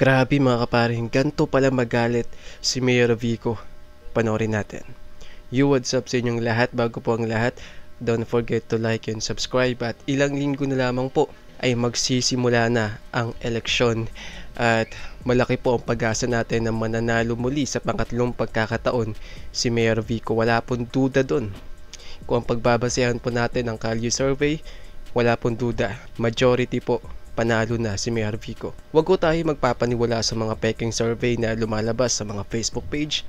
Grabe mga kaparing, ganito pala magalit si Mayor Vico. Panoorin natin. What's up sa inyong lahat? Bago po ang lahat, don't forget to like and subscribe. At ilang linggo na lamang po ay magsisimula na ang eleksyon. At malaki po ang pag-asa natin na mananalo muli sa pangatlong pagkakataon si Mayor Vico. Wala pong duda doon. Kung ang pagbabasehan po natin ang Kalye survey, wala pong duda. Majority po, panalo na si Mayor Vico. Huwag ko tayo magpapaniwala sa mga peking survey na lumalabas sa mga Facebook page.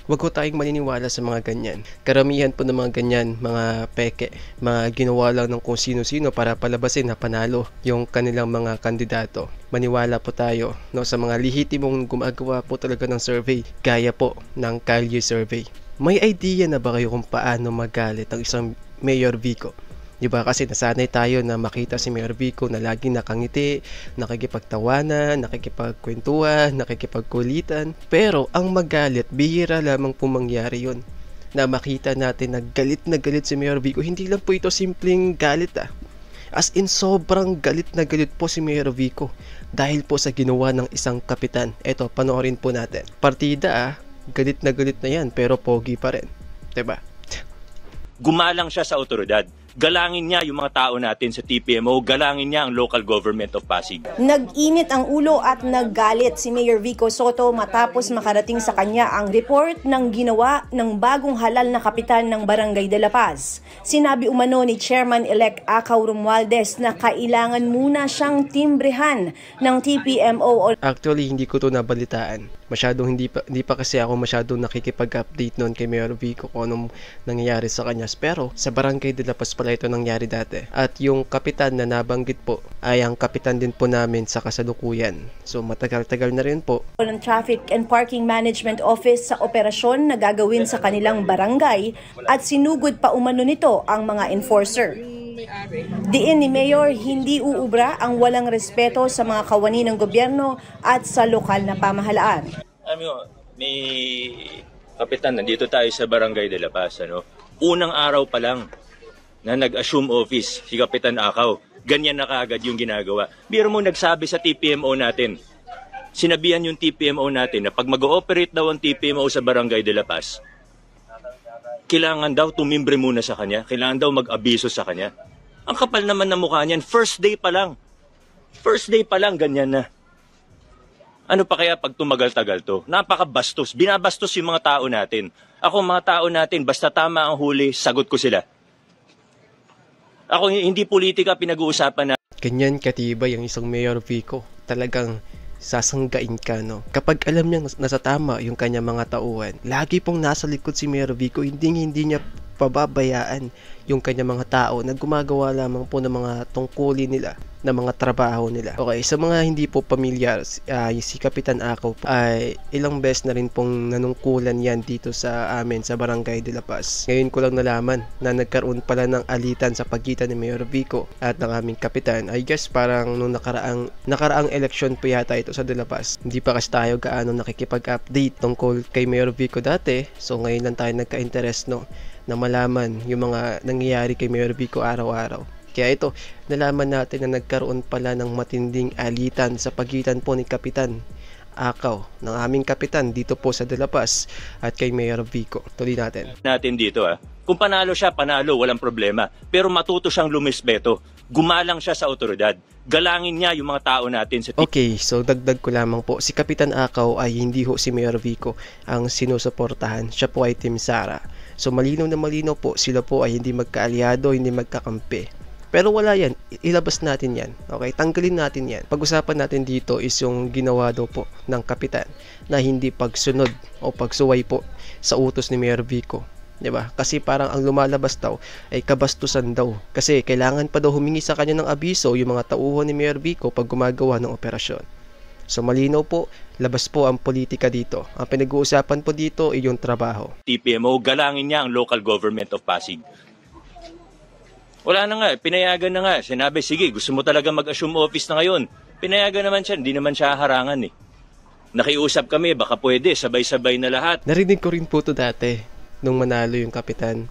Huwag ko tayong maniniwala sa mga ganyan. Karamihan po ng mga ganyan, mga peke, mga ginawa lang ng kung sino-sino para palabasin na panalo yung kanilang mga kandidato. Maniwala po tayo sa mga lihitimong gumagawa po talaga ng survey, gaya po ng Kalye survey. May idea na ba kayo kung paano magalit ang isang Mayor Vico? Diba kasi nasanay tayo na makita si Mayor Vico na laging nakangiti, nakikipagtawanan, nakikipagkwentuhan, nakikipagkulitan. Pero ang magalit, bihira lamang po mangyari yun. Na makita natin na galit si Mayor Vico. Hindi lang po ito simpleng galit As in sobrang galit na galit po si Mayor Vico. Dahil po sa ginawa ng isang kapitan. Eto, panoorin po natin. Partida galit na yan pero pogi pa rin. Diba? Gumalang siya sa otoridad. Galangin niya yung mga tao natin sa TPMO, galangin niya ang local government of Pasig. Nag-init ang ulo at naggalit si Mayor Vico Sotto matapos makarating sa kanya ang report ng ginawa ng bagong halal na kapitan ng Barangay de la Paz. Sinabi umano ni Chairman-elect Acaw Romualdez na kailangan muna siyang timbrehan ng TPMO. Actually, hindi ko to nabalitaan. Hindi pa kasi ako masyadong nakikipag-update noon kay Mayor Vico kung anong nangyayari sa kanya. Pero sa Barangay de la Paz pala ito nangyari dati. At yung kapitan na nabanggit po ay ang kapitan din po namin sa kasalukuyan. So matagal-tagal na rin po. Ng Traffic and Parking Management Office sa operasyon na gagawin sa kanilang barangay at sinugod pa umano nito ang mga enforcer. Diin ni Mayor, hindi uubra ang walang respeto sa mga kawani ng gobyerno at sa lokal na pamahalaan. May kapitan, nandito tayo sa Barangay de la Paz. Unang araw pa lang na nag-assume office si Kapitan Acaw, ganyan na kaagad yung ginagawa. Biro mo nagsabi sa TPMO natin, sinabihan yung TPMO natin na pag mag-ooperate daw ang TPMO sa Barangay de la Paz, kailangan daw tumimbre muna sa kanya, kailangan daw mag-abiso sa kanya. Ang kapal naman ng mukha niyan, first day pa lang, ganyan na. Ano pa kaya pag tumagal-tagal to? Napakabastos, binabastos yung mga tao natin. Ako, mga tao natin, basta tama ang huli, sagot ko sila. Ako, hindi politika pinag-uusapan na. Ganyan katibay ang isang Mayor Vico. Talagang sasanggain ka, no? Kapag alam niya nasa tama yung kanya mga tauhan, lagi pong nasa likod si Mayor Vico, hindi niya pababayaan yung kanya mga tao na gumagawa lamang po ng mga tungkulin nila, ng mga trabaho nila. Okay, sa mga hindi po pamilyar, si Kapitan Acaw ay ilang beses na rin pong nanungkulan yan dito sa amin sa Barangay de la Paz. Ngayon ko lang nalaman na nagkaroon pala ng alitan sa pagitan ni Mayor Vico at ng aming kapitan. I guess parang nung nakaraang eleksyon po yata ito sa de la Paz. Hindi pa kasi tayo gaano nakikipag-update tungkol kay Mayor Vico dati. So ngayon lang tayo nagka-interest na malaman yung mga nangyayari kay Mayor Vico araw-araw. Kaya ito, nalaman natin na nagkaroon pala ng matinding alitan sa pagitan po ni Kapitan Acaw, ng aming kapitan dito po sa De La Paz at kay Mayor Vico. Tuloy natin. Dito kung panalo siya, panalo, walang problema. Pero matuto siyang lumispeto. Gumalang siya sa otoridad. Galangin niya yung mga tao natin sa Okay, so dagdag ko lamang po. Si Kapitan Acaw ay hindi ho si Mayor Vico ang sinusuportahan. Siya po ay Team Sara. So malinaw na malinaw po, sila po ay hindi magkaalyado, hindi magkakampi. Pero wala yan, ilabas natin yan. Okay, tanggalin natin yan. Pag-usapan natin dito is yung ginawa daw po ng kapitan na hindi pagsunod o pagsuway po sa utos ni Mayor Vico. Diba? Kasi parang ang lumalabas daw ay kabastusan daw. Kasi kailangan pa daw humingi sa kanya ng abiso yung mga tauhan ni Mayor Vico pag gumagawa ng operasyon. So malinaw po, labas po ang politika dito. Ang pinag-uusapan po dito ay yung trabaho. TPMO, galangin niya ang local government of Pasig. Wala na nga, pinayagan na nga. Sinabi, sige, gusto mo talaga mag-assume office na ngayon. Pinayagan naman siya, hindi naman siya harangan Nakiusap kami, baka pwede, sabay-sabay na lahat. Narinig ko rin po ito dati, nung manalo yung kapitan.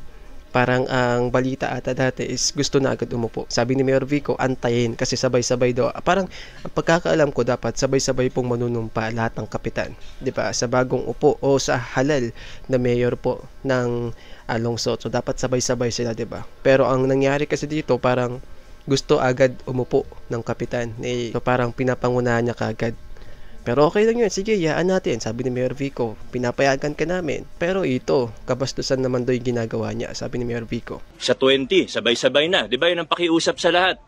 Parang ang balita ata dati is gusto na agad umupo. Sabi ni Mayor Vico, antayin kasi sabay-sabay daw. Parang ang pagkakaalam ko dapat sabay-sabay pong manunumpa lahat ng kapitan. 'Di ba? Sa bagong upo o sa halal na mayor po ng lungsod. So dapat sabay-sabay sila, 'di ba? Pero ang nangyari kasi dito parang gusto agad umupo ng kapitan. So parang pinapangunahan niya kaagad. Pero okay lang yun. Sige, yaan natin. Sabi ni Mayor Vico, pinapayagan ka namin. Pero ito, kabastusan naman daw yung ginagawa niya. Sabi ni Mayor Vico. Sa 20, sabay-sabay na. Di ba yun ang pakiusap sa lahat?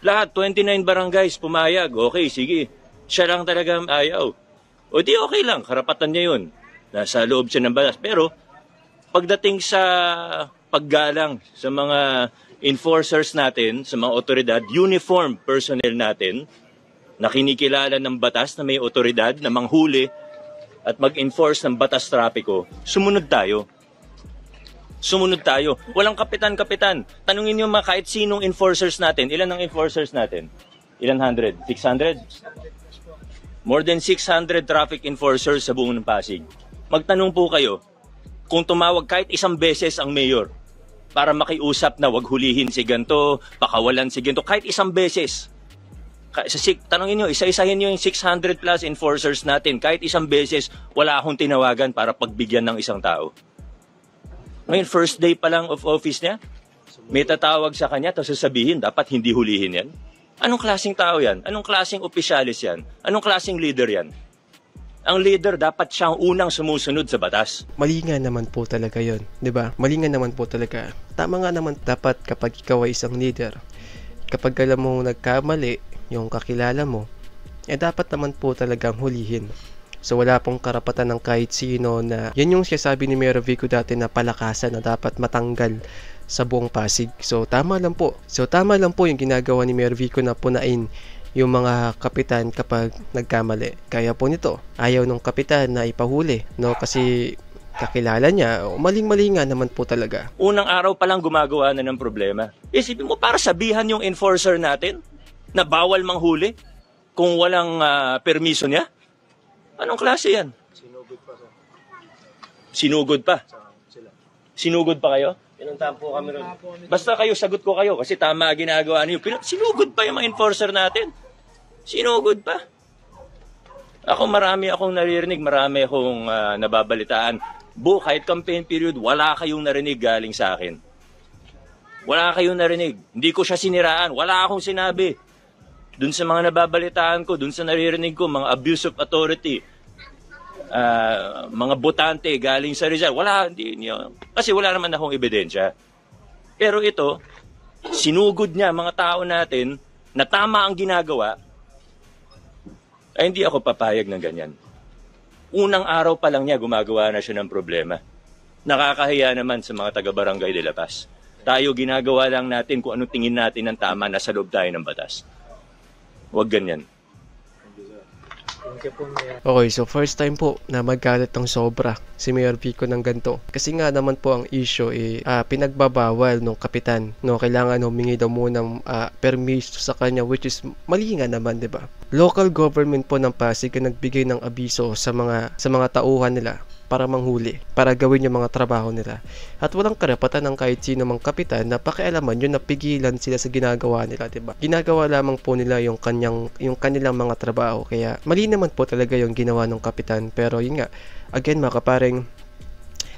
Lahat, 29 barangays, pumayag. Okay, sige. Siya lang talaga ayaw. O di okay lang, karapatan niya yun. Nasa loob siya ng batas. Pero, pagdating sa paggalang sa mga enforcers natin, sa mga otoridad, uniform personnel natin, na kinikilala ng batas na may otoridad na manghuli at mag-enforce ng batas trapiko, sumunod tayo. Sumunod tayo. Walang kapitan-kapitan. Tanungin niyo kahit sinong enforcers natin. Ilan ang enforcers natin? Ilan hundred? 600? More than 600 traffic enforcers sa buong ng Pasig. Magtanong po kayo kung tumawag kahit isang beses ang mayor para makiusap na wag hulihin si ganto, pakawalan si ganto, kahit isang beses. Tanongin nyo, isa-isahin nyo yung 600 plus enforcers natin. Kahit isang beses, wala akong tinawagan para pagbigyan ng isang tao. Ngayon, first day pa lang of office niya, may tatawag sa kanya, tapos sasabihin, dapat hindi hulihin yan. Anong klaseng tao yan? Anong klaseng opisyalis yan? Anong klaseng leader yan? Ang leader, dapat siyang unang sumusunod sa batas. Mali nga naman po talaga yon, 'di ba? Mali nga naman po talaga. Tama nga naman dapat kapag ikaw ay isang leader, kapag alam mo nagkamali, yung kakilala mo, dapat naman po talagang hulihin. So wala pong karapatan ng kahit sino na, yan yung sinasabi ni Mayor Vico dati na palakasan na dapat matanggal sa buong Pasig. So tama lang po. Yung ginagawa ni Mayor Vico na punain yung mga kapitan kapag nagkamali. Kaya po nito, ayaw ng kapitan na ipahuli, no? Kasi kakilala niya, maling-mali nga naman po talaga. Unang araw pa lang gumagawa na ng problema. Isipin mo, para sabihan yung enforcer natin na bawal manghuli kung walang permiso niya? Anong klase yan? Sinugod pa. Sinugod pa? Sinugod pa kayo? Pinuntahan po kami ron. Basta kayo, sagot ko kayo kasi tama ginagawa niyo. Sinugod pa yung mga enforcer natin. Sinugod pa. Ako marami akong naririnig, marami akong nababalitaan. Kahit campaign period, wala kayong narinig galing sa akin. Wala kayong narinig. Hindi ko siya siniraan. Wala akong sinabi. Dun sa mga nababalitaan ko, dun sa naririnig ko, mga abuse of authority, mga botante galing sa Rizal, kasi wala naman akong ebidensya. Pero ito, sinugod niya mga tao natin na tama ang ginagawa, ay hindi ako papayag ng ganyan. Unang araw pa lang niya, gumagawa na siya ng problema. Nakakahiya naman sa mga taga-Barangay de la Paz. Tayo ginagawa lang natin kung anong tingin natin ng tama, nasa loob tayo ng batas. Huwag ganyan. Okay, so first time po na magalit ng sobra si Mayor Vico ng ganito. Kasi nga naman po ang issue pinagbabawal ng kapitan. No, kailangan humingi daw muna ng permiso sa kanya, which is mali nga naman, 'di ba? Local government po ng Pasig ang nagbigay ng abiso sa mga tauhan nila para manghuli, para gawin yung mga trabaho nila. At walang karapatan ng kahit sino mang kapitan na pakialaman yun na pigilan sila sa ginagawa nila, 'di ba? Ginagawa lamang po nila yung kanilang mga trabaho. Kaya mali naman po talaga yung ginawa ng kapitan. Pero yun nga, again mga kaparing,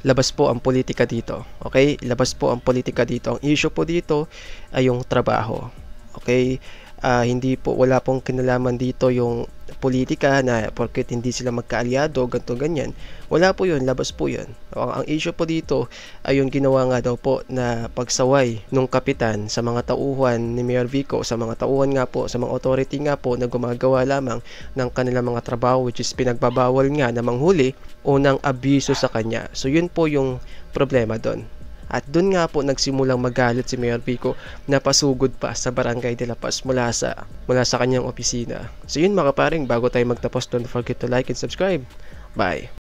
labas po ang politika dito. Okay? Labas po ang politika dito. Ang issue po dito ay yung trabaho. Okay? Wala pong kinalaman dito yung politika na porket hindi sila magkaalyado, ganto ganyan. Wala po yun, labas po yun. Ang issue po dito ay yung ginawa nga daw po na pagsaway nung kapitan sa mga tauhan ni Mayor Vico, sa mga tauhan nga po, sa mga authority nga po na gumagawa lamang ng kanilang mga trabaho, which is pinagbabawal nga na manghuli o ng abiso sa kanya. So yun po yung problema doon. At doon nga po nagsimulang magalit si Mayor Vico na pasugod pa sa Barangay de la Paz mula sa kanyang opisina. So yun mga kaparing, bago tayo magtapos, don't forget to like and subscribe. Bye!